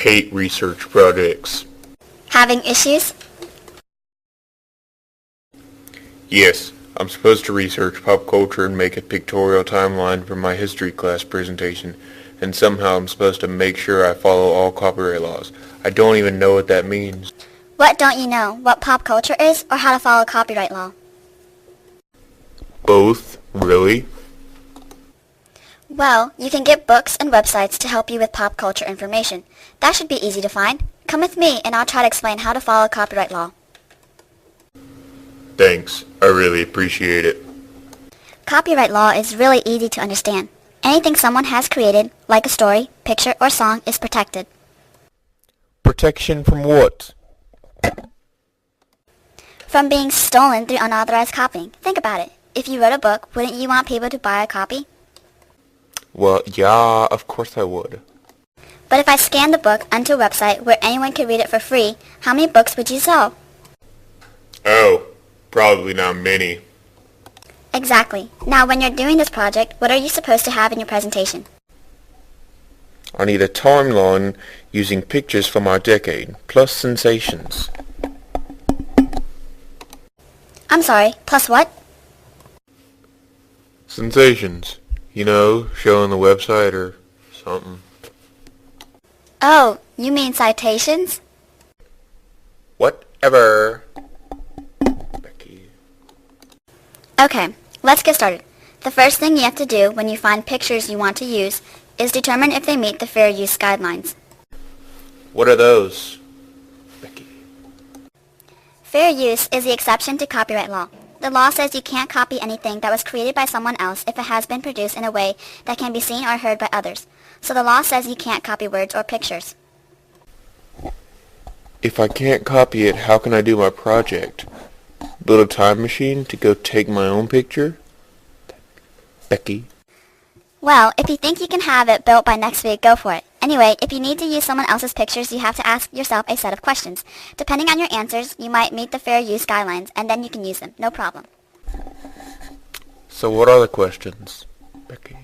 hate research projects. Having issues? Yes, I'm supposed to research pop culture and make a pictorial timeline for my history class presentation, and somehow I'm supposed to make sure I follow all copyright laws. I don't even know what that means. What don't you know? What pop culture is, or how to follow copyright law? Both? Really? Well, you can get books and websites to help you with pop culture information. That should be easy to find. Come with me and I'll try to explain how to follow copyright law. Thanks. I really appreciate it. Copyright law is really easy to understand. Anything someone has created, like a story, picture, or song, is protected. Protection from what? From being stolen through unauthorized copying. Think about it. If you wrote a book, wouldn't you want people to buy a copy? Well, yeah, of course I would. But if I scanned the book onto a website where anyone could read it for free, how many books would you sell? Oh, probably not many. Exactly. Now, when you're doing this project, what are you supposed to have in your presentation? I need a timeline using pictures from our decade, plus sensations. I'm sorry, plus what? Sensations. You know, show on the website or something. Oh, you mean citations? Whatever. Becky. Okay, let's get started. The first thing you have to do when you find pictures you want to use is determine if they meet the fair use guidelines. What are those? Becky. Fair use is the exception to copyright law. The law says you can't copy anything that was created by someone else if it has been produced in a way that can be seen or heard by others. So the law says you can't copy words or pictures. If I can't copy it, how can I do my project? Build a time machine to go take my own picture? Becky. Well, if you think you can have it built by next week, go for it. Anyway, if you need to use someone else's pictures, you have to ask yourself a set of questions. Depending on your answers, you might meet the fair use guidelines, and then you can use them. No problem. So what are the questions, Becky?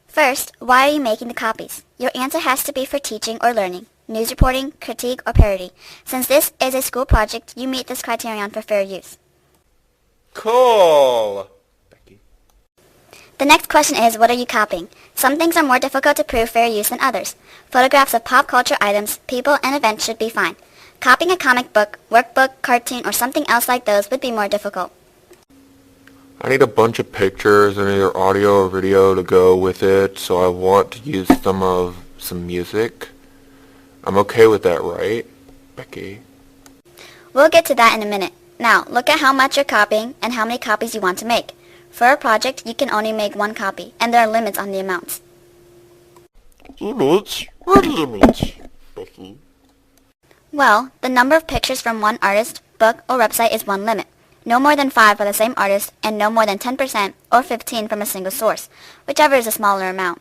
First, why are you making the copies? Your answer has to be for teaching or learning, news reporting, critique, or parody. Since this is a school project, you meet this criterion for fair use. Cool! The next question is, what are you copying? Some things are more difficult to prove fair use than others. Photographs of pop culture items, people, and events should be fine. Copying a comic book, workbook, cartoon, or something else like those would be more difficult. I need a bunch of pictures and either audio or video to go with it, so I want to use some music. I'm okay with that, right, Becky? We'll get to that in a minute. Now, look at how much you're copying and how many copies you want to make. For a project, you can only make one copy, and there are limits on the amounts. Limits? What limits, Becky? Well, the number of pictures from one artist, book, or website is one limit. No more than 5 by the same artist, and no more than 10% or 15 from a single source, whichever is a smaller amount.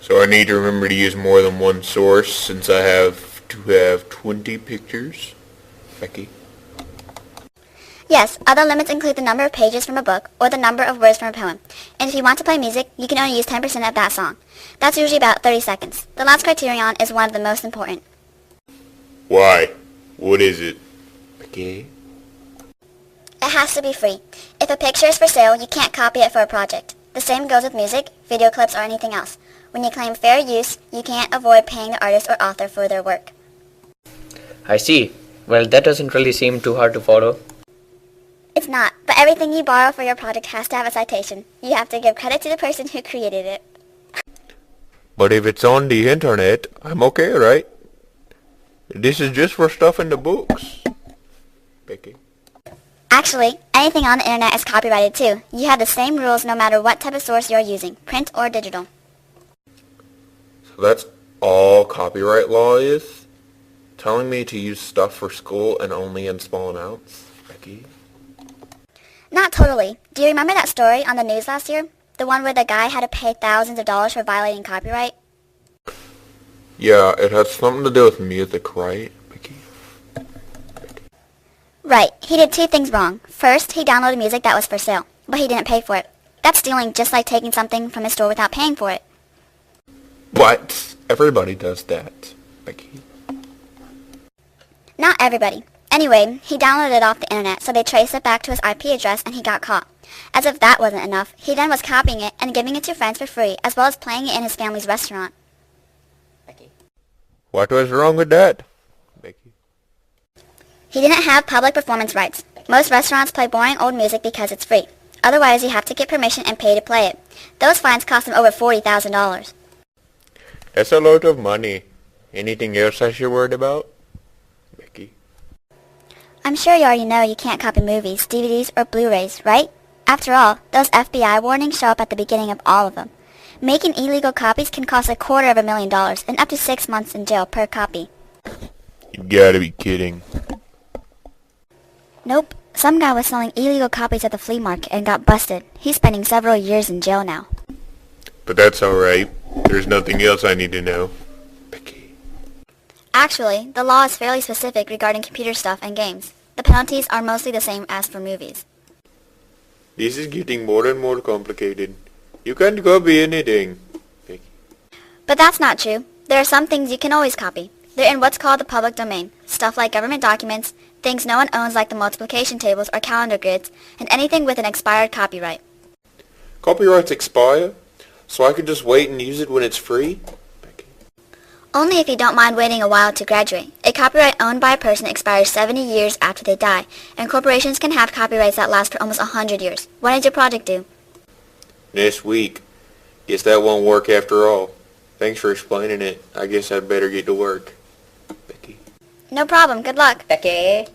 So I need to remember to use more than one source since I have to have 20 pictures, Becky? Yes, other limits include the number of pages from a book or the number of words from a poem. And if you want to play music, you can only use 10% of that song. That's usually about 30 seconds. The last criterion is one of the most important. Why? What is it? Becky? It has to be free. If a picture is for sale, you can't copy it for a project. The same goes with music, video clips, or anything else. When you claim fair use, you can't avoid paying the artist or author for their work. I see. Well, that doesn't really seem too hard to follow. It's not, but everything you borrow for your project has to have a citation. You have to give credit to the person who created it. But if it's on the internet, I'm okay, right? This is just for stuff in the books. Becky? Actually, anything on the internet is copyrighted too. You have the same rules no matter what type of source you're using, print or digital. So that's all copyright law is? Telling me to use stuff for school and only in small amounts? Becky? Not totally. Do you remember that story on the news last year? The one where the guy had to pay thousands of dollars for violating copyright? Yeah, it has something to do with music, right, Becky? Right. He did 2 things wrong. First, he downloaded music that was for sale, but he didn't pay for it. That's stealing, just like taking something from a store without paying for it. What? Everybody does that, Becky. Not everybody. Anyway, he downloaded it off the internet, so they traced it back to his IP address and he got caught. As if that wasn't enough, he then was copying it and giving it to friends for free, as well as playing it in his family's restaurant. Becky. What was wrong with that, Becky? He didn't have public performance rights. Most restaurants play boring old music because it's free. Otherwise, you have to get permission and pay to play it. Those fines cost him over $40,000. That's a lot of money. Anything else I should worry about, Becky? I'm sure you already know you can't copy movies, DVDs, or Blu-rays, right? After all, those FBI warnings show up at the beginning of all of them. Making illegal copies can cost $250,000 and up to 6 months in jail per copy. You gotta be kidding. Nope. Some guy was selling illegal copies at the flea market and got busted. He's spending several years in jail now. But that's alright. There's nothing else I need to know, Becky. Actually, the law is fairly specific regarding computer stuff and games. The penalties are mostly the same as for movies. This is getting more and more complicated. You can't copy anything, Becky. But that's not true. There are some things you can always copy. They're in what's called the public domain. Stuff like government documents, things no one owns like the multiplication tables or calendar grids, and anything with an expired copyright. Copyrights expire? So I can just wait and use it when it's free? Becky. Only if you don't mind waiting a while to graduate. A copyright owned by a person expires 70 years after they die, and corporations can have copyrights that last for almost 100 years. When is your project due? Next week. Guess that won't work after all. Thanks for explaining it. I guess I'd better get to work, Becky. No problem. Good luck. Becky.